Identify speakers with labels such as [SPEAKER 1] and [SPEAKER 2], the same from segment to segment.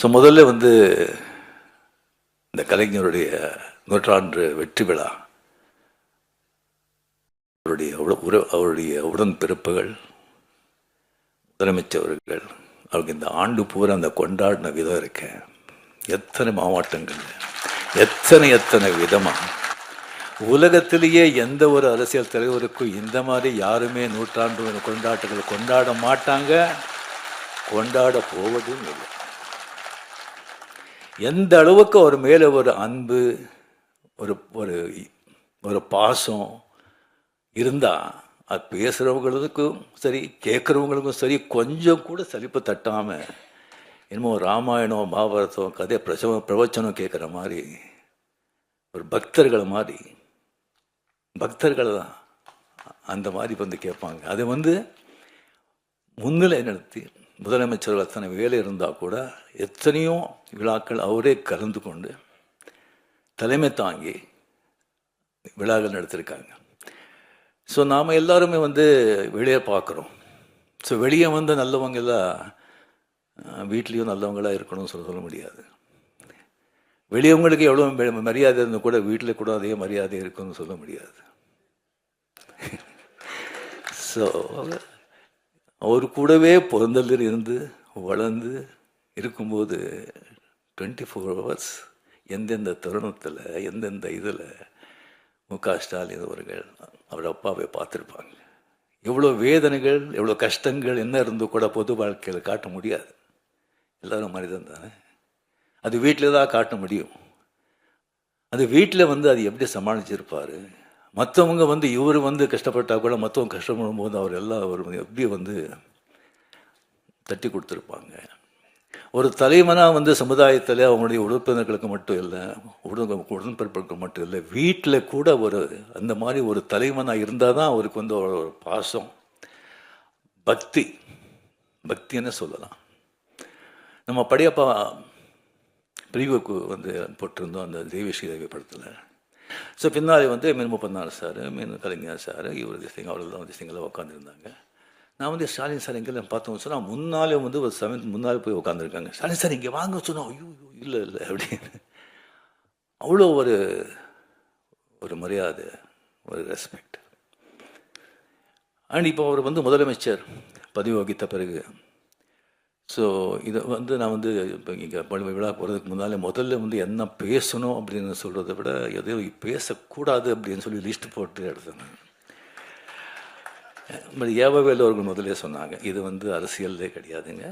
[SPEAKER 1] So முதல்ல வந்து இந்த கலைஞருடைய நூற்றாண்டு வெற்றி விழா, அவருடைய உடன்பிறப்புகள், முதலமைச்சர்கள், அவருக்கு இந்த ஆண்டு பூரா அந்த கொண்டாடின விதம் இருக்க, எத்தனை மாவட்டங்கள், எத்தனை விதமாக உலகத்திலேயே எந்த ஒரு அரசியல் தலைவருக்கும் இந்த மாதிரி யாருமே நூற்றாண்டு கொண்டாட்டங்கள் கொண்டாட மாட்டாங்க, கொண்டாட போவதும் இல்லை. எந்த அளவுக்கு அவர் மேலே ஒரு அன்பு, ஒரு ஒரு ஒரு பாசம் இருந்தால் அது பேசுகிறவங்களுக்கும் சரி கேட்குறவங்களுக்கும் சரி கொஞ்சம் கூட சலிப்பு தட்டாமல் என்னமோ ராமாயணம் மகாபாரதம் கதை பிரவச்சனம் கேட்குற மாதிரி ஒரு பக்தர்கள் தான் அந்த மாதிரி வந்து கேட்பாங்க. அதை வந்து முன்னிலை நடத்தி முதலமைச்சர்கள் அத்தனை வேலை இருந்தால் கூட எத்தனையோ விழாக்கள் அவரே கலந்து கொண்டு தலைமை தாங்கி விழாக்கள் நடத்திருக்காங்க. ஸோ நாம் எல்லாருமே வந்து வெளியே பார்க்குறோம். ஸோ வெளியே வந்து நல்லவங்க எல்லாம் வீட்லேயும் நல்லவங்களாக இருக்கணும்னு சொல்ல முடியாது. வெளியவங்களுக்கு எவ்வளோ மரியாதை இருந்தால் கூட வீட்டில் கூட அதே மரியாதை இருக்குன்னு சொல்ல முடியாது. ஸோ அவர் கூடவே பிறந்ததில் இருந்து வளர்ந்து இருக்கும்போது 24 hours எந்தெந்த தருணத்தில் எந்தெந்த இதில் முக ஸ்டாலின் அவர்கள் அவர் அப்பாவை பார்த்துருப்பாங்க. எவ்வளோ வேதனைகள், எவ்வளோ கஷ்டங்கள் என்ன இருந்தோ கூட பொது வாழ்க்கையில் காட்ட முடியாது. எல்லோரும் மனிதன் தானே. அது வீட்டில் தான் காட்ட முடியும். அது வீட்டில் வந்து அது எப்படி சமாளிச்சிருப்பார். மற்றவங்க வந்து இவர் வந்து கஷ்டப்பட்டால் கூட மற்றவங்க கஷ்டப்படும் போது அவர் எல்லாம் அவர் எப்படி வந்து தட்டி கொடுத்துருப்பாங்க. ஒரு தலைவனாக வந்து சமுதாயத்தில் அவங்களுடைய உறுப்பினர்களுக்கு மட்டும் இல்லை, உடன்பிறப்புகளுக்கு மட்டும் இல்லை, வீட்டில் கூட ஒரு அந்த மாதிரி ஒரு தலைவனாக இருந்தால் தான் அவருக்கு வந்து ஒரு பாசம், பக்தின்னு சொல்லலாம். நம்ம படையப்பா பிரிவுக்கு வந்து போட்டிருந்தோம் அந்த தேவி படத்தில். ஸோ பின்னாடி வந்து மீன் 34 சார், மீன் கலைஞர் சார், இவர் அவர்கள் வந்து சிங்கில் உட்காந்துருந்தாங்க. நான் வந்து ஸ்டாலின் சார் எங்கே பார்த்தோம் சொன்னால் முன்னாலே வந்து ஒரு சமயத்து முன்னாலே போய் உட்காந்துருக்காங்க. ஸ்டாலின் சார் இங்கே வாங்க சொன்னோம். ஐயோ இல்லை அப்படின்னு அவ்வளோ ஒரு மரியாதை, ஒரு ரெஸ்பெக்ட். அண்ட் இப்போ அவர் வந்து முதலமைச்சர் பதவி வகித்த பிறகு ஸோ இதை வந்து நான் வந்து இப்போ இங்கே விழா போகிறதுக்கு முன்னாலே முதல்ல வந்து என்ன பேசணும் அப்படின்னு சொல்கிறத விட எதையும் பேசக்கூடாது அப்படின்னு சொல்லி லிஸ்ட் போட்டு எடுத்தேன். பட் ஏவவேல் அவர்கள் முதலே சொன்னாங்க, இது வந்து அரசியலே கிடையாதுங்க,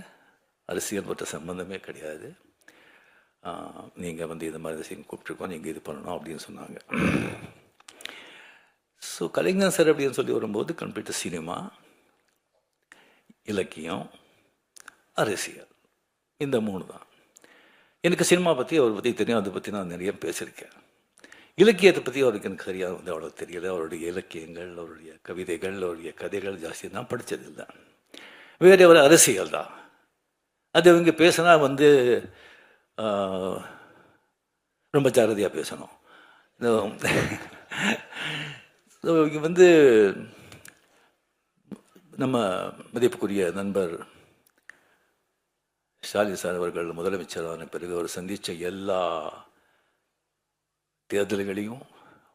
[SPEAKER 1] அரசியல் பற்ற சம்பந்தமே கிடையாது, நீங்கள் வந்து இது மாதிரி கூப்பிட்டுருக்கோம், நீங்கள் இது பண்ணணும் அப்படின்னு சொன்னாங்க. ஸோ கலைஞர் சார் அப்படின்னு சொல்லி வரும்போது கம்ப்ளீட்டாக சினிமா, இலக்கியம், அரசியல், இந்த 3 தான். எனக்கு சினிமா பற்றி அவரை பற்றி தெரியும், அதை பற்றி நான் நிறைய பேசியிருக்கேன். இலக்கியத்தை பற்றி அவருக்கு எனக்கு சரியாக வந்து அவ்வளோ தெரியல. அவருடைய இலக்கியங்கள், அவருடைய கவிதைகள், அவருடைய கதைகள் ஜாஸ்தி நான் படித்ததில்லை. வேறு ஒரு அரசியல் தான். அது இவங்க பேசினா வந்து ரொம்ப ஜாகிரதையாக பேசணும். இங்கே வந்து நம்ம மதிப்புக்குரிய நண்பர் ஸ்டாலின் சார் அவர்கள் முதலமைச்சரான பிறகு அவர் சந்தித்த எல்லா தேர்தல்களையும்,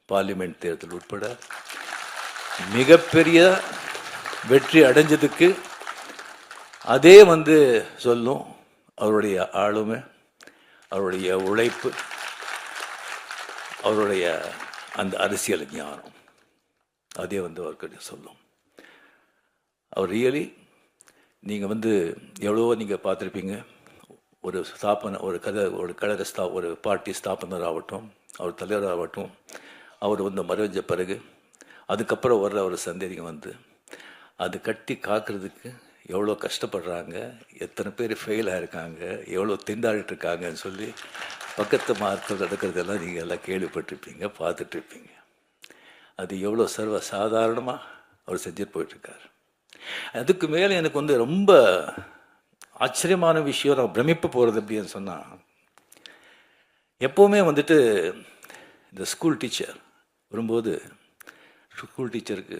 [SPEAKER 1] பார்லிமெண்ட் தேர்தல் உட்பட மிகப்பெரிய வெற்றி அடைஞ்சதுக்கு அதே வந்து சொல்லும் அவருடைய ஆளுமை, அவருடைய உழைப்பு, அவருடைய அந்த அரசியல் ஞானம், அதே வந்து அவர்கிட்ட சொல்லும். அவர் ரியலி நீங்கள் வந்து எவ்வளவோ நீங்கள் பார்த்துருப்பீங்க. ஒரு கழக ஒரு பார்ட்டி ஸ்தாபனர் ஆகட்டும், அவர் தலைவராகட்டும், அவர் வந்து மறைஞ்ச பிறகு அதுக்கப்புறம் வர்ற ஒரு சந்ததிங்க வந்து அது கட்டி காக்கிறதுக்கு எவ்வளோ கஷ்டப்படுறாங்க, எத்தனை பேர் ஃபெயில் ஆகிருக்காங்க, எவ்வளோ திண்டாடிட்டுருக்காங்கன்னு சொல்லி பக்கத்து மார்க்கள் நடக்கிறதெல்லாம் நீங்கள் எல்லாம் கேள்விப்பட்டிருப்பீங்க, பார்த்துட்ருப்பீங்க. அது எவ்வளோ சாதாரணமாக அவர் செஞ்சுட்டு போயிட்டுருக்கார். அதுக்கு மேலே எனக்கு வந்து ரொம்ப ஆச்சரியமான விஷயம், நான் பிரமிப்பு போகிறது அப்படின்னு சொன்னால், எப்போவுமே வந்துட்டு இந்த ஸ்கூல் டீச்சர் வரும்போது ஸ்கூல் டீச்சருக்கு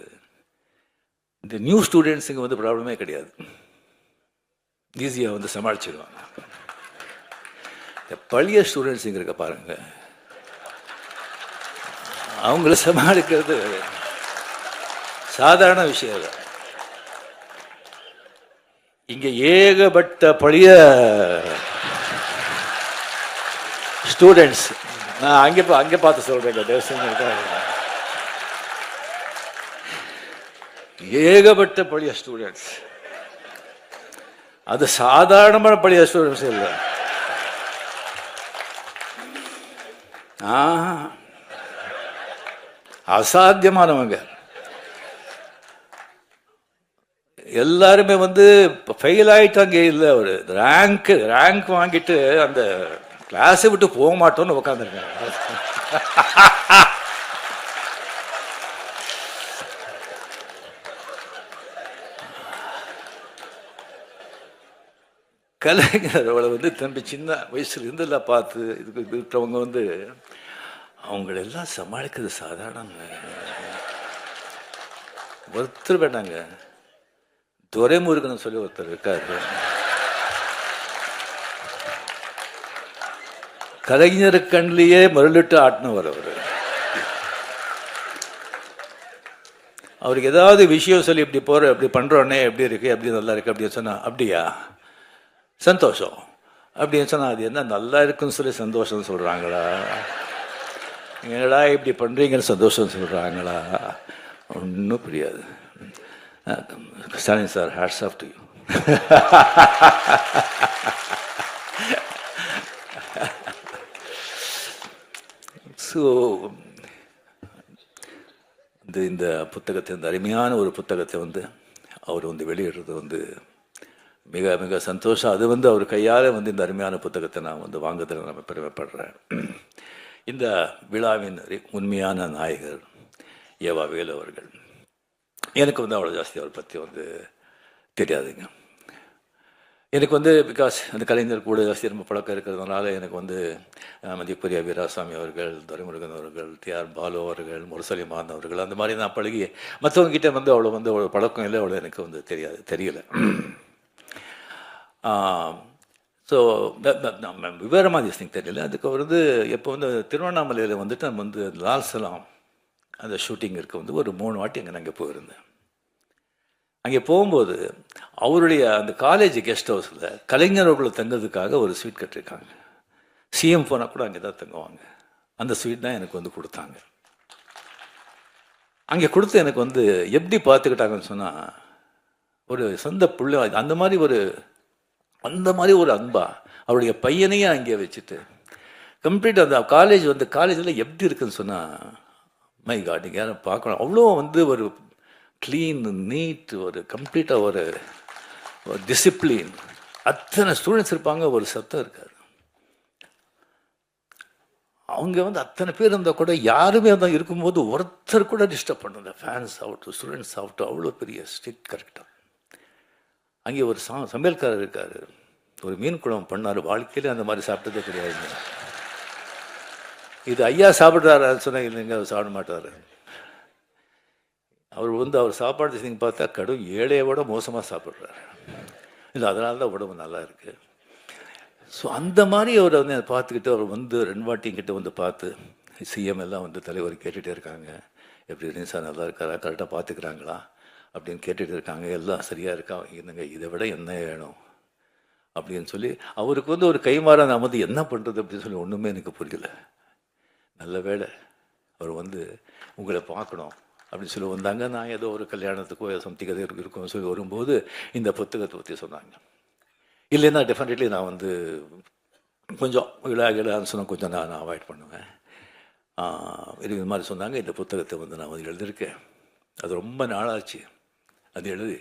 [SPEAKER 1] இந்த நியூ ஸ்டூடெண்ட்ஸுங்க வந்து ப்ராப்ளமே கிடையாது, ஈஸியாக வந்து சமாளிச்சிடுவாங்க. பழைய ஸ்டூடெண்ட்ஸ் இங்கே இருக்க பாருங்க, அவங்கள சமாளிக்கிறது சாதாரண விஷயம் இல்லை. இங்கே ஏகப்பட்ட பழைய ஸ்டூடெண்ட்ஸ், நான் அங்கே பார்த்து சொல்கிறேன், ஏகப்பட்ட பழைய ஸ்டூடெண்ட்ஸ். அது சாதாரணமான பழைய ஸ்டூடெண்ட்ஸ் இல்லை. அசாத்தியமானவங்க எல்லாருமே வந்து ஃபெயில் ஆகிட்டாங்க. இல்லை, ஒரு ரேங்க் வாங்கிட்டு அந்த கிளாஸை விட்டு போக மாட்டோம்னு உட்காந்துருக்காங்க. கலைஞர் அவளை வந்து தம்பி சின்ன வயசுல இருந்தெல்லாம் பார்த்து இதுக்கு இருக்கிறவங்க வந்து அவங்களெல்லாம் சமாளிக்கிறது சாதாரணங்க. ஒருத்தர் வேண்டாங்க, துரைமுருகன் சொல்லி ஒருத்தர் இருக்காரு, கலைஞர் கண்ணிலேயே மருளிட்டு ஆட்டினவர் அவர். அவருக்கு ஏதாவது விஷயம் சொல்லி இப்படி போற, இப்படி பண்றோன்னே எப்படி இருக்கு, எப்படி நல்லா இருக்கு அப்படின்னு சொன்னா, அப்படியா சந்தோஷம் அப்படின்னு சொன்னா, அது என்ன நல்லா இருக்குன்னு சொல்லி சந்தோஷம் சொல்றாங்களா, என்னடா இப்படி பண்றீங்கன்னு சந்தோஷம் சொல்றாங்களா, ஒன்றும் புரியாது. Stalin sir, hats off to you. So இந்த புத்தகத்தை, இந்த அருமையான ஒரு புத்தகத்தை வந்து அவர் வந்து வெளியிடுறது வந்து மிக மிக சந்தோஷம். அது வந்து அவர் கையால் வந்து இந்த அருமையான புத்தகத்தை நான் வந்து வாங்குறதுல நான் பெருமைப்படுறேன். இந்த விழாவின் உண்மையான நாயகர் ஏவா வேலு அவர்கள். எனக்கு வந்து அவ்வளோ ஜாஸ்தி அவரை பற்றி வந்து தெரியாதுங்க. எனக்கு வந்து பிகாஸ் அந்த கலைஞர் கூட ஜாஸ்தி ரொம்ப பழக்கம் இருக்கிறதுனால எனக்கு வந்து மதிப்புரிய வீராசாமி அவர்கள், துரைமுருகன் அவர்கள், டிஆர் பாலு அவர்கள், முரசலிமான் அவர்கள், அந்த மாதிரி நான் பழகி மற்றவங்க கிட்டே வந்து அவ்வளோ பழக்கம் இல்லை, அவ்வளோ எனக்கு வந்து தெரியல. ஸோ விவரமாக திஸ்டிங் தெரியல. அதுக்கு வந்து எப்போ வந்து திருவண்ணாமலையில் வந்துட்டு நம்ம வந்து லால் சலாம் அந்த ஷூட்டிங் இருக்க வந்து ஒரு 3 வாட்டி அங்கே நான் அங்கே போயிருந்தேன். அங்கே போகும்போது அவருடைய அந்த காலேஜ் கெஸ்ட் ஹவுஸில் கலைஞர்களை தங்கிறதுக்காக ஒரு ஸ்வீட் கட்டிருக்காங்க. சிஎம் போனால் கூட அங்கே தான் தங்குவாங்க. அந்த ஸ்வீட் தான் எனக்கு வந்து கொடுத்தாங்க. அங்கே கொடுத்து எனக்கு வந்து எப்படி பார்த்துக்கிட்டாங்கன்னு சொன்னால், ஒரு சொந்த பிள்ளை அந்த மாதிரி ஒரு அன்பா அவருடைய பையனையும் அங்கே வச்சுட்டு கம்ப்ளீட் அந்த காலேஜில் எப்படி இருக்குன்னு சொன்னால், மை காட், நீங்கள் யாரும் பார்க்கணும், அவ்வளோ வந்து ஒரு க்ளீன், நீட், ஒரு கம்ப்ளீட்டாக ஒரு டிசிப்ளின். அத்தனை ஸ்டூடெண்ட்ஸ் இருப்பாங்க, ஒரு சத்தம் இருக்காது. அவங்க வந்து அத்தனை பேர் இருந்தால் கூட யாருமே தான் இருக்கும்போது ஒருத்தர் கூட டிஸ்டர்ப் பண்ணுங்க. ஃபேன்ஸ் ஆகட்டும், ஸ்டூடெண்ட்ஸ் ஆகட்டும், அவ்வளோ பெரிய ஸ்ட்ரிக்ட் கரெக்டாக. அங்கே ஒரு சமையல்காரர் இருக்கார், ஒரு மீன் குழம்பு பண்ணார், வாழ்க்கையிலே அந்த மாதிரி சாப்பிட்டதே கிடையாதுங்க. இது ஐயா சாப்பிட்றாரு சொன்னால் இல்லைங்க, அவர் சாப்பிட மாட்டார். அவர் சாப்பாடு செஞ்சு பார்த்தா கடும் ஏழையோட மோசமாக சாப்பிட்றாரு. இல்லை, அதனால தான் உடம்பு நல்லா இருக்குது. ஸோ அந்த மாதிரி அவரை வந்து பார்த்துக்கிட்டு அவர் வந்து 2 வாட்டி கிட்ட வந்து பார்த்து சிஎம் எல்லாம் வந்து தலைவர் கேட்டுகிட்டே இருக்காங்க, எப்படி இருக்கு சார், நல்லா இருக்காரா, கரெக்டாக பார்த்துக்கிறாங்களா அப்படின்னு கேட்டுகிட்டு இருக்காங்க. எல்லாம் சரியாக இருக்கா, என்னங்க இதை விட என்ன வேணும் அப்படின்னு சொல்லி அவருக்கு வந்து ஒரு கைமாற நான் வந்து என்ன பண்ணுறது அப்படின்னு சொல்லி ஒன்றுமே எனக்கு புரியல. நல்ல வேளை அவர் வந்து உங்களை பார்க்கணும் அப்படின்னு சொல்லி வந்தாங்க. நான் ஏதோ ஒரு கல்யாணத்துக்கோ சம்திங் எதோ இருக்கும்னு சொல்லி வரும்போது இந்த புத்தகத்தை பற்றி சொன்னாங்க. இல்லைன்னா டெஃபினெட்லி நான் வந்து கொஞ்சம் விழான்னு சொன்னால் கொஞ்சம் நான் அவாய்ட் பண்ணுவேன். இது மாதிரி சொன்னாங்க. இந்த புத்தகத்தை வந்து நான் வந்து எழுதியிருக்கேன். அது ரொம்ப நாளாச்சு அது எழுதி.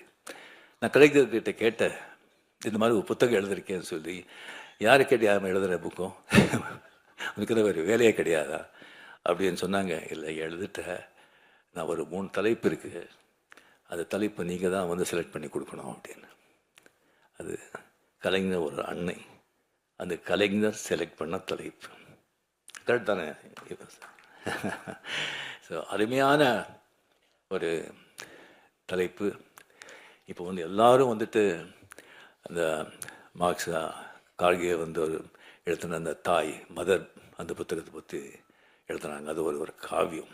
[SPEAKER 1] நான் கலைஞர்கிட்ட கேட்டேன், இந்த மாதிரி ஒரு புத்தகம் எழுதியிருக்கேன்னு சொல்லி. யாரை கேட்டு யாரும் எழுதுகிற புக்கும் உனக்கு ஒரு வேலையே கிடையாதா அப்படின்னு சொன்னாங்க. இல்லை, எழுதிட்டேன், நான் ஒரு 3 தலைப்பு இருக்குது, அந்த தலைப்பை நீங்கள் தான் வந்து செலக்ட் பண்ணி கொடுக்கணும் அப்படின்னு. அது கலைஞர் ஒரு அன்னை, அந்த கலைஞர் செலக்ட் பண்ண தலைப்பு கரெக்ட் தானே? ஸோ அருமையான ஒரு தலைப்பு. இப்போ வந்து எல்லாரும் வந்துட்டு அந்த மார்க்ஸ் கார்கே வந்து ஒரு எழுத்துன அந்த தாய் மதர் அந்த புத்தகத்தை பற்றி எழுதுனாங்க. அது ஒரு காவியம்.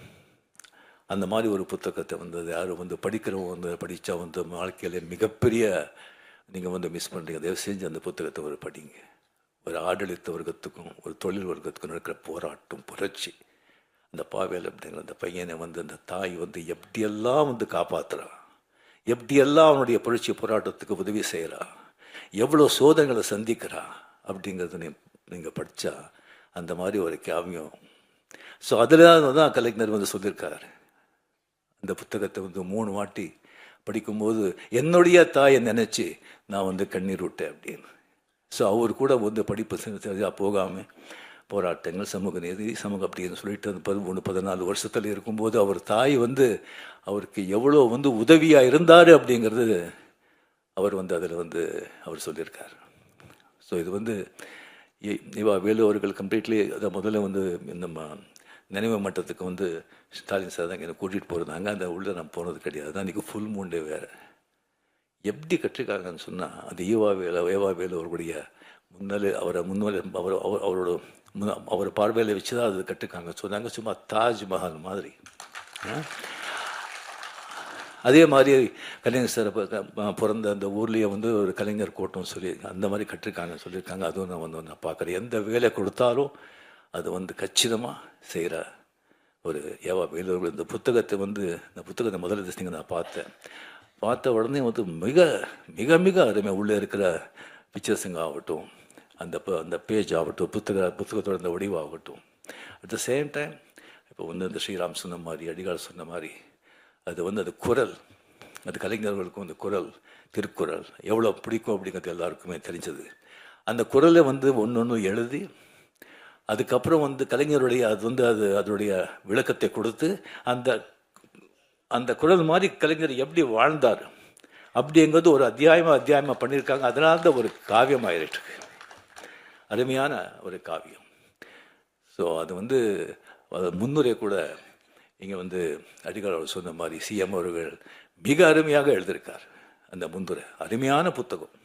[SPEAKER 1] அந்த மாதிரி ஒரு புத்தகத்தை வந்து அது யாரும் வந்து படிக்கிறவங்க வந்து படித்தா வந்து வாழ்க்கையில் மிகப்பெரிய நீங்கள் வந்து மிஸ் பண்ணுறீங்க. தயவு செஞ்சு அந்த புத்தகத்தை ஒரு படிங்க. ஒரு ஆடளித்த வர்க்கத்துக்கும் ஒரு தொழில் வர்க்கத்துக்கும் இருக்கிற போராட்டம், புரட்சி. அந்த பாவேல் அப்படிங்கிற அந்த பையனை வந்து அந்த தாய் வந்து எப்படியெல்லாம் வந்து காப்பாற்றுறா, எப்படியெல்லாம் அவனுடைய புரட்சி போராட்டத்துக்கு உதவி செய்கிறா, எவ்வளோ சோதனைகளை சந்திக்கிறா அப்படிங்கிறது நீங்கள் படித்தா அந்த மாதிரி ஒரு காவியம். ஸோ அதில் தான் கலைஞர் வந்து சொல்லியிருக்காரு. அந்த புத்தகத்தை வந்து 3 வாட்டி படிக்கும்போது என்னுடைய தாயை நினச்சி நான் வந்து கண்ணீர் விட்டேன் அப்படின்னு. ஸோ அவர் கூட வந்து படிப்பு சரியாக போகாமல் போராட்டங்கள், சமூக நீதி, சமூகம் அப்படின்னு சொல்லிட்டு அந்த 13-14 வருஷத்தில் இருக்கும்போது அவர் தாய் வந்து அவருக்கு எவ்வளோ வந்து உதவியாக இருந்தார் அப்படிங்கிறது அவர் வந்து அதில் வந்து அவர் சொல்லியிருக்கார். ஸோ இது வந்து இவா வேலு அவர்கள் கம்ப்ளீட்லி அதை முதல்ல வந்து நம்ம நினைவு மட்டத்துக்கு வந்து ஸ்டாலின் சார் தான் என்னை கூட்டிகிட்டு போகிறாங்க. அந்த உள்ளே நான் போனது கிடையாது. தான் இன்றைக்கி ஃபுல் மூண்டே வேறு. எப்படி கற்றுக்காங்கன்னு சொன்னால் அது ஏவா வேலு அவருடைய அவர் பார்வையில் வச்சு தான் அது கற்றுக்காங்க. சொன்னாங்க சும்மா தாஜ்மஹால் மாதிரி. அதே மாதிரி கலைஞர் சார் பிறந்த அந்த ஊர்லேயே வந்து ஒரு கலைஞர் கோட்டம் சொல்லி அந்த மாதிரி கற்றுருக்காங்கன்னு சொல்லியிருக்காங்க. அதுவும் நான் பார்க்குறேன். எந்த வேலை கொடுத்தாலும் அது வந்து கச்சிதமாக செய்கிற ஒரு ஏவா வேலு. இந்த புத்தகத்தை வந்து இந்த புத்தகத்தை முதல்ல திசைங்க நான் பார்த்த உடனே வந்து மிக மிக மிக அருமையாக உள்ளே இருக்கிற பிக்சர்ஸுங்க ஆகட்டும், அந்த பேஜ் ஆகட்டும், புத்தகத்தோட அந்த வடிவாகட்டும். அட் த சேம் டைம் இப்போ வந்து இந்த ஸ்ரீராம் சொன்ன மாதிரி, அடிகால் சொன்ன மாதிரி அது வந்து அது குரல், அது கலைஞர்களுக்கும் அந்த குரல், திருக்குறள் எவ்வளோ பிடிக்கும் அப்படிங்கிறது எல்லாருக்குமே தெரிஞ்சது. அந்த குரலை வந்து ஒன்று எழுதி அதுக்கப்புறம் வந்து கலைஞருடைய அதனுடைய விளக்கத்தை கொடுத்து அந்த குரல் மாதிரி கலைஞர் எப்படி வாழ்ந்தார் அப்படிங்கிறது ஒரு அத்தியாயமாக பண்ணியிருக்காங்க. அதனால தான் ஒரு காவியம் ஆயிருக்கு, அருமையான ஒரு காவியம். ஸோ அது வந்து முன்னுரை கூட இங்கே வந்து அடிகால் அவர் சொன்ன மாதிரி சிஎம் அவர்கள் மிக அருமையாக எழுதியிருக்கார். அந்த முன்னுரை அருமையான புத்தகம்.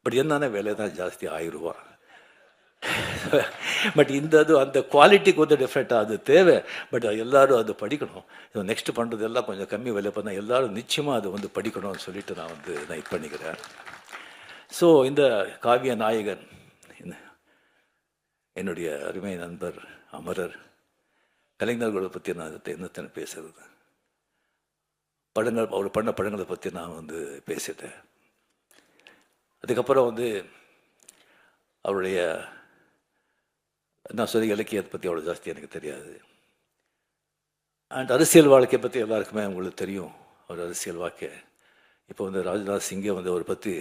[SPEAKER 1] பட் என்னென்ன விலை தான் ஜாஸ்தி, 1000 ரூபா. பட் அந்த குவாலிட்டிக்கு வந்து டிஃப்ரெண்ட்டாக அது தேவை. பட் எல்லோரும் அது படிக்கணும். நெக்ஸ்ட் பண்ணுறது எல்லாம் கொஞ்சம் கம்மி விலை பண்ணால் எல்லோரும் நிச்சயமாக அது வந்து படிக்கணும்னு சொல்லிட்டு நான் இது பண்ணிக்கிறேன். ஸோ இந்த காவிய நாயகன் என்னுடைய அருமை நண்பர் அமரர். கலைஞர்களை பற்றி நான் என்னத்தனை பேசுறது, அவர் பண்ண படங்களை பற்றி நான் வந்து பேசிட்டேன். அதுக்கப்புறம் வந்து அவருடைய நான் சொல்லி இலக்கியத்தை பற்றி அவ்வளோ ஜாஸ்தி எனக்கு தெரியாது. அண்ட் அரசியல் வாழ்க்கையை பற்றி எல்லாருக்குமே உங்களுக்கு தெரியும். அவர் அரசியல் வாழ்க்கை இப்போ வந்து ராஜ்நாத் சிங்கை வந்து அவரை பற்றி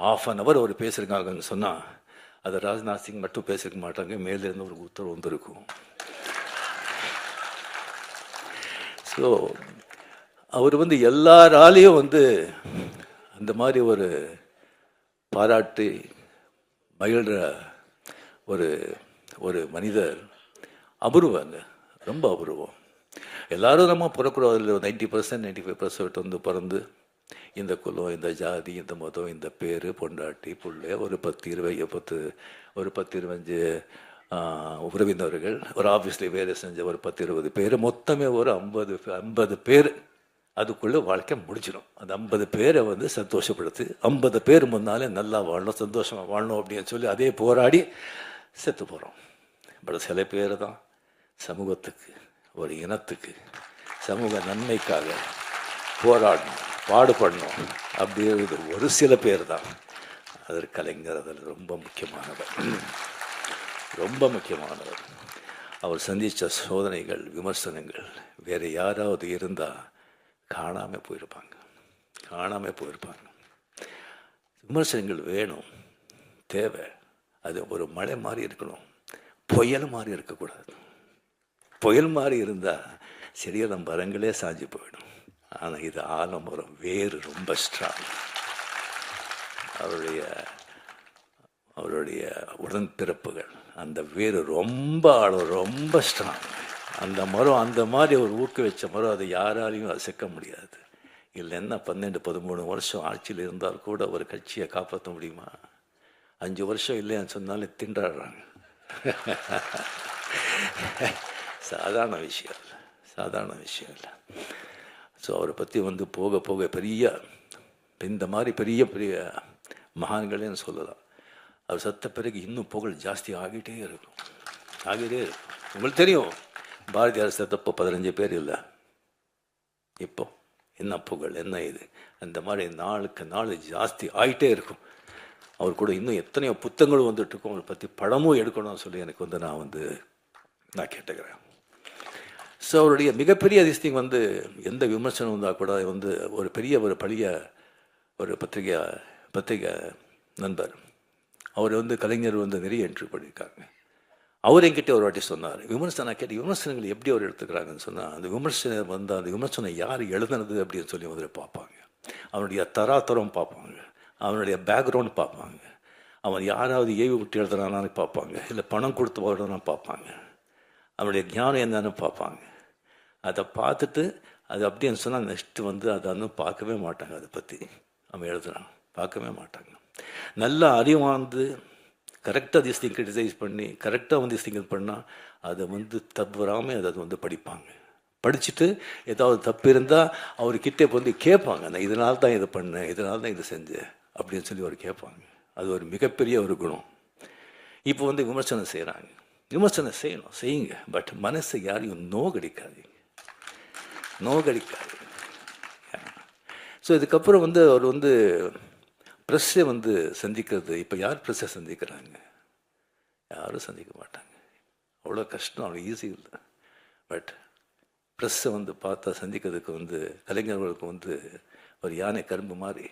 [SPEAKER 1] 1/2 hour அவர் பேசியிருக்காங்கன்னு சொன்னால் அது ராஜ்நாத் சிங் மட்டும் பேசியிருக்க மாட்டாங்க, மேலேருந்து ஒரு உத்தரவு வந்திருக்கும். ஸோ அவர் வந்து எல்லாராலையும் வந்து அந்த மாதிரி ஒரு பாராட்டி மகிழ்கிற ஒரு மனிதர் அபூர்வங்க, ரொம்ப அபூர்வம். எல்லாரும் நம்ம பிறக்கிறதில் 90% 95% வந்து பிறந்து இந்த குலம், இந்த ஜாதி, இந்த மதம், இந்த பேர், பொண்டாட்டி, பிள்ளை, ஒரு 10-25 உறவினர்கள், ஒரு ஆஃபீஸில் வேலை செஞ்ச ஒரு 10-20 பேர், மொத்தமே ஒரு 50 பேர். அதுக்குள்ளே வாழ்க்கை முடிச்சிடும். அந்த 50 பேரை வந்து சந்தோஷப்படுத்து, 50 பேர் முன்னாலே நல்லா வாழணும், சந்தோஷமாக வாழணும் அப்படின்னு சொல்லி அதே போராடி செத்து போகிறோம். பட் சில பேர் தான் சமூகத்துக்கு, ஒரு இனத்துக்கு, சமூக நன்மைக்காக போராடணும், பாடுபடணும் அப்படிங்கிறது ஒரு சில பேர் தான். அதற்கு கலைஞர் அதில் ரொம்ப முக்கியமானவர், ரொம்ப முக்கியமானவர். அவர் சந்தித்த சோதனைகள், விமர்சனங்கள் வேறு யாராவது இருந்தால் காணாமல் போயிருப்பாங்க. விமர்சனங்கள் வேணும், தேவை. அது ஒரு மழை மாதிரி இருக்கணும், புயல் மாதிரி இருக்கக்கூடாது. புயல் மாதிரி இருந்தால் செடியெல்லாம் மரங்களே சாஞ்சு போயிடும். ஆனால் இது ஆலமரம், வேறு ரொம்ப ஸ்ட்ராங். அவருடைய உடன்பிறப்புகள், அந்த வேறு ரொம்ப ஆழம், ரொம்ப ஸ்ட்ராங். அந்த மரம் அந்த மாதிரி ஒரு ஊக்குவிச்ச மரம், அதை யாராலையும் அசைக்க முடியாது. இல்லைன்னா 12-13 வருஷம் ஆட்சியில் இருந்தால் கூட ஒரு கட்சியை காப்பாற்ற முடியுமா? 5 வருஷம் இல்லைன்னு சொன்னாலே திண்டாடுறாங்க. சாதாரண விஷயம் இல்லை, சாதாரண விஷயம் இல்லை. ஸோ அவரை பற்றி வந்து போக போக பெரிய இந்த மாதிரி பெரிய பெரிய மகான்களேன்னு சொல்லலாம். அவர் சத்த பிறகு இன்னும் புகழ் ஜாஸ்தி ஆகிட்டே இருக்கும், ஆகிட்டே இருக்கும். உங்களுக்கு தெரியும், பாரதியார் செத்தப்போ 15 பேர் இல்லை, இப்போ என்ன புகழ், என்ன இது, அந்த மாதிரி நாளுக்கு நாள் ஜாஸ்தி ஆகிட்டே இருக்கும். அவர் கூட இன்னும் எத்தனையோ புத்தகங்களும் வந்துட்டுருக்கும். அவரை பற்றி படமும் எடுக்கணும்னு சொல்லி எனக்கு வந்து நான் கேட்டுக்கிறேன். ஸோ அவருடைய மிகப்பெரிய அதிசயம் வந்து எந்த விமர்சனம் வந்தால் கூட வந்து ஒரு பெரிய ஒரு பழைய ஒரு பத்திரிகை நண்பர், அவர் வந்து கலைஞர் வந்து நிறைய இன்டர்வியூ பண்ணியிருக்காங்க. அவர் என்கிட்ட ஒரு வாட்டி சொன்னார், விமர்சனம் கேட்டு விமர்சனங்கள் எப்படி அவர் எடுத்துக்கிறாங்கன்னு சொன்னால், அந்த விமர்சனம் வந்து அந்த விமர்சனம் யார் எழுதுனது அப்படின்னு சொல்லி முதல்ல பார்ப்பாங்க. அவனுடைய தராதரம் பார்ப்பாங்க, அவனுடைய பேக்ரவுண்ட் பார்ப்பாங்க, அவன் யாராவது ஏவி விட்டு எழுதுறானான்னு பார்ப்பாங்க, இல்லை பணம் கொடுத்து எழுதுறான்னு பார்ப்பாங்க, அவனுடைய ஞானம் என்னன்னு பார்ப்பாங்க. அதை பார்த்துட்டு அது அப்படின்னு சொன்னால் நெக்ஸ்ட்டு வந்து அதை இன்னும் பார்க்கவே மாட்டாங்க. அதை பற்றி அவன் எழுதுறான் பார்க்கவே மாட்டாங்க. நல்லா அறிவாந்து கரெக்டாக திஸ் திங் கிரிட்டிசைஸ் பண்ணி கரெக்டாக வந்து திங் பண்ணால் அதை வந்து தவறாமல் அதை வந்து படிப்பாங்க. படிச்சுட்டு ஏதாவது தப்பு இருந்தால் அவர்கிட்ட வந்து கேட்பாங்க, நான் இதனால தான் இதை பண்ணேன், இதனால தான் இதை செஞ்சேன் அப்படின்னு சொல்லி அவர் கேட்பாங்க. அது ஒரு மிகப்பெரிய ஒரு குணம். இப்போ வந்து விமர்சனம் செய்கிறாங்க, விமர்சனம் செய்யணும், செய்யுங்க, பட் மனசை யாரையும் நோகடிக்காதீங்க. ஸோ இதுக்கப்புறம் வந்து அவர் வந்து ப்ரெஸ்ஸை வந்து சந்திக்கிறது, இப்போ யார் ப்ரெஸ்ஸை சந்திக்கிறாங்க? யாரும் சந்திக்க மாட்டாங்க. அவ்வளோ கஷ்டம், அவ்வளோ ஈஸி இல்லை. பட் ப்ரெஸ்ஸை வந்து பார்த்தா சந்திக்கிறதுக்கு வந்து கலைஞர்களுக்கு வந்து ஒரு யானை கரும்பு மாதிரி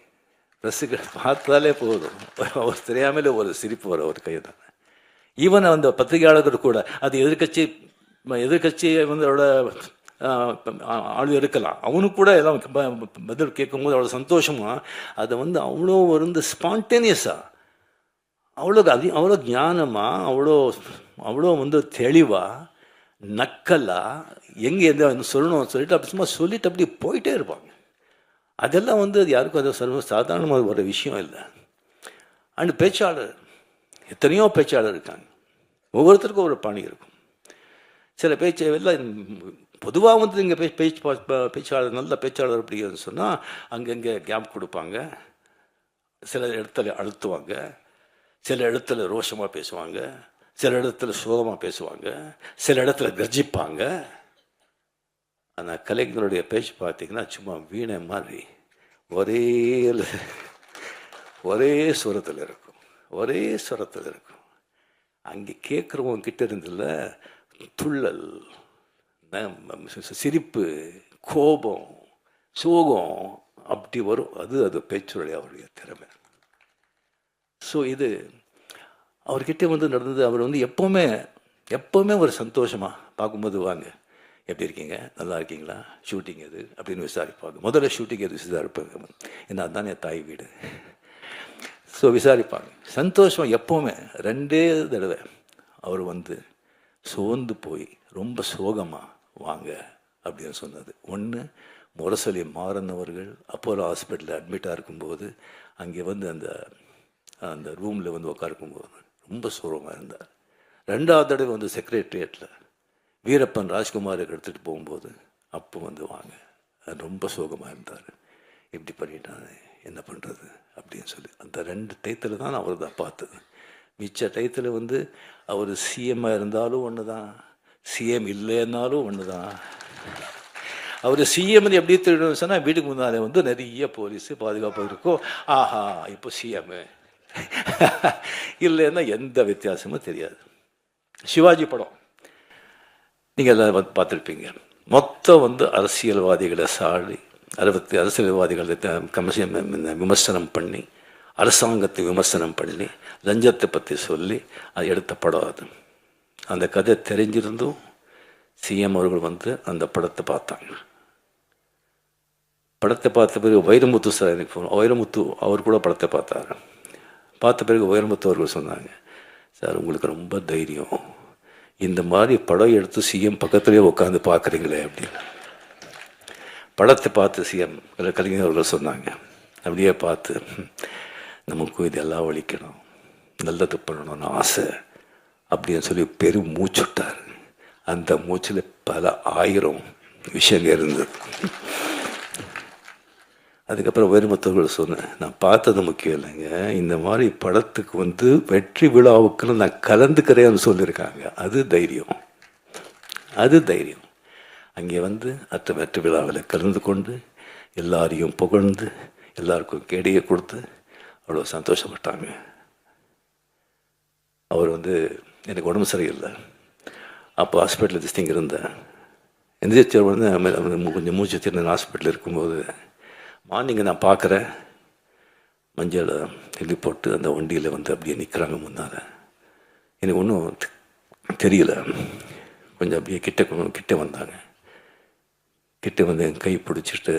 [SPEAKER 1] ப்ரெஸ்ஸுக்கு பார்த்தாலே போதும், அவர் தெரியாமலே ஒரு சிரிப்பு வர ஒரு கை தான். ஈவன் அந்த பத்திரிகையாளர்கள் கூட அது எதிர்கட்சி வந்து அவரோட ஆள் இருக்கலாம், அவனுக்கு கூட எல்லாம் பதில் கேட்கும்போது அவ்வளோ சந்தோஷமாக அதை வந்து அவ்வளோ வந்து ஸ்பான்டேனியஸாக அவ்வளோ ஞானமாக அவ்வளோ வந்து தெளிவாக நக்கலாக எங்கே எந்த சொல்லணும்னு சொல்லிட்டு அப்படி சும்மா சொல்லிட்டு அப்படி போயிட்டே இருப்பாங்க. அதெல்லாம் வந்து அது யாருக்கும் அது சர்வ சாதாரணமாக ஒரு விஷயம் இல்லை. அண்ட் பேச்சாளர், எத்தனையோ பேச்சாளர் இருக்காங்க, ஒவ்வொருத்தருக்கும் ஒரு பாணி இருக்கும். சில பேச்சு எல்லாம் பொதுவாக வந்து இங்கே பேச்சாளர் நல்ல பேச்சாளர் அப்படின்னு சொன்னால் அங்கங்கே கேப் கொடுப்பாங்க, சில இடத்துல அழுத்துவாங்க, சில இடத்துல ரோஷமாக பேசுவாங்க, சில இடத்துல சோகமாக பேசுவாங்க, சில இடத்துல கர்ஜிப்பாங்க. ஆனால் கலைஞருடைய பேச்சு பார்த்தீங்கன்னா சும்மா வீணை மாதிரி ஒரே சுரத்தில் இருக்கும், ஒரே சுரத்தில் இருக்கும். அங்கே கேட்குறவங்க கிட்ட இருந்தில்ல துள்ளல், சிரிப்பு, கோபம், சோகம் அப்படி வரும். அது பேச்சுடைய அவருடைய திறமை. ஸோ இது அவர்கிட்ட வந்து நடந்தது. அவர் வந்து எப்போவுமே ஒரு சந்தோஷமாக பார்க்கும்போது, வாங்க எப்படி இருக்கீங்க, நல்லா இருக்கீங்களா, ஷூட்டிங் எது அப்படின்னு விசாரிப்பாங்க. முதல்ல ஷூட்டிங் எது விசாரிப்பாங்க, ஏன்னா அதுதான் என் தாய் வீடு. ஸோ விசாரிப்பாங்க, சந்தோஷம் எப்போவுமே. 2 தடவை அவர் வந்து சோர்ந்து போய் ரொம்ப சோகமாக வாங்க அப்படின்னு சொன்னது. ஒன்று, முரசொலி மாறன் அவர்கள் அப்போலோ ஹாஸ்பிட்டலில் அட்மிட்டாக இருக்கும்போது அங்கே வந்து அந்த ரூமில் வந்து உட்காருக்கும்போது ரொம்ப சோகமாக இருந்தார். 2வது தடவை வந்து செக்ரட்டரியேட்டில் வீரப்பன் ராஜ்குமாருக்கு எடுத்துகிட்டு போகும்போது அப்போ வந்து வாங்க, ரொம்ப சோகமாக இருந்தார். இப்படி பண்ணிட்டாங்க, என்ன பண்ணுறது அப்படின்னு சொல்லி அந்த 2 டயத்தில் தான் அவர் தான் பார்த்தது. மிச்ச டயத்தில் வந்து அவர் சிஎம்மாக இருந்தாலும் ஒன்று தான், சிஎம் இல்லைன்னாலும் ஒன்று தான். அவர் சிஎம் வந்து எப்படி தெரியும் சொன்னால், வீட்டுக்கு முன்னாலே வந்து நிறைய போலீஸு பாதுகாப்பு இருக்கும். ஆஹா இப்போ சிஎம்மு இல்லைன்னா எந்த வித்தியாசமும் தெரியாது. சிவாஜி படம் நீங்கள் எல்லாம் வந்து பார்த்துருப்பீங்க. மொத்தம் வந்து அரசியல்வாதிகளை சாடி 60 அரசியல்வாதிகளை விமர்சனம் பண்ணி, அரசாங்கத்தை விமர்சனம் பண்ணி, லஞ்சத்தை பற்றி சொல்லி அது எடுத்த படம். அது அந்த கதை தெரிஞ்சிருந்தும் சிஎம் அவர்கள் வந்து அந்த படத்தை பார்த்தாங்க. படத்தை பார்த்த பிறகு வைரமுத்து சார் எனக்கு ஃபோன், வைரமுத்து அவர் கூட படத்தை பார்த்தாரு. பார்த்த பிறகு வைரமுத்து அவர்கள் சொன்னாங்க, சார் உங்களுக்கு ரொம்ப தைரியம், இந்த மாதிரி படம் எடுத்து சிஎம் பக்கத்துலேயே உட்காந்து பார்க்குறீங்களே அப்படின்னு. படத்தை பார்த்து சிஎம் கலைஞர் அவர்கள் சொன்னாங்க, அப்படியே பார்த்து நமக்கும் இதெல்லாம் ஒழிக்கணும், நல்லது பண்ணணும்னு ஆசை, அப்படின்னு சொல்லி பெரும் மூச்சுட்டார். அந்த மூச்சில் பல 1000 விஷயங்கள் இருந்தது. அதுக்கப்புறம் வைரமுத்தவர்கள் சொன்னேன், நான் பார்த்தது முக்கியம் இல்லைங்க, இந்த மாதிரி படத்துக்கு வெற்றி விழாவுக்கு நான் கலந்துக்கிறேன்னு சொல்லியிருக்காங்க. அது தைரியம், அது தைரியம். அங்கே அத்த வெற்றி விழாவில் கலந்து கொண்டு எல்லாரையும் புகழ்ந்து எல்லாருக்கும் கேடியை கொடுத்து அவ்வளோ சந்தோஷப்பட்டாங்க. அவர் எனக்கு உடம்பு சரியில்லை, அப்போ ஹாஸ்பிட்டலில் திஸ்திங்க இருந்தேன். எந்திரிச்சு கொஞ்சம் மூச்சு திறன் ஹாஸ்பிட்டலில் இருக்கும்போது மார்னிங்கை நான் பார்க்குறேன், மஞ்சள் எழுதி போட்டு அந்த வண்டியில் அப்படியே நிற்கிறாங்க முன்னால். எனக்கு ஒன்றும் தெரியல. கொஞ்சம் அப்படியே கிட்ட வந்தாங்க. கிட்ட என் கை பிடிச்சிட்டு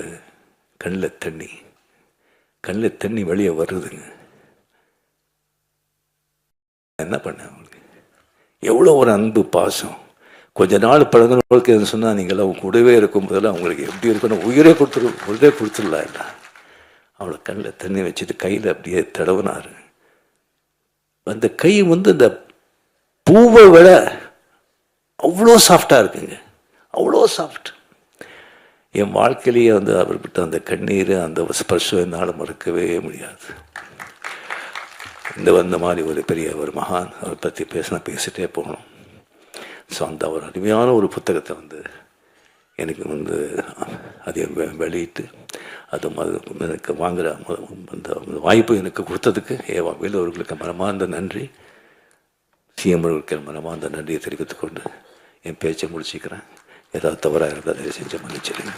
[SPEAKER 1] கண்ணில் தண்ணி வெளியே வருதுங்க. என்ன பண்ணேன், அவங்களுக்கு எவ்வளோ ஒரு அன்பு பாசம். கொஞ்ச நாள் பழகினவங்களுக்கு சொன்னால் நீங்கள்லாம் அவங்க கூடவே இருக்கும் போதெல்லாம் அவங்களுக்கு எப்படி இருக்கணும், உயிரே கொடுத்துடலாம். இல்லை, அவளை கண்ணில் தண்ணி வச்சுட்டு கையில் அப்படியே தடவினார். அந்த கை இந்த பூவை விட அவ்வளோ சாஃப்டாக இருக்குங்க, அவ்வளோ சாஃப்ட். என் வாழ்க்கையிலேயே அவர்கிட்ட அந்த கண்ணீர், அந்த ஸ்பர்ஷம் என்னால் மறக்கவே முடியாது. இந்த மாதிரி ஒரு பெரிய ஒரு மகான், அவரை பற்றி பேசிட்டே போகணும். ஸோ ஒரு அருமையான ஒரு புத்தகத்தை எனக்கு அதை வெளியிட்டு எனக்கு வாங்குகிற அந்த வாய்ப்பு எனக்கு கொடுத்ததுக்கு ஏவா வேலு அவர்களுக்கு மனமார்ந்த நன்றி, சிஎம் அவர்களுக்கு மனமார்ந்த நன்றியை தெரிவித்துக்கொண்டு என் பேச்சை முடிச்சுக்கிறேன். ஏதாவது தவறாக இருந்தால் செஞ்சு மன்னிச்சிடுங்க.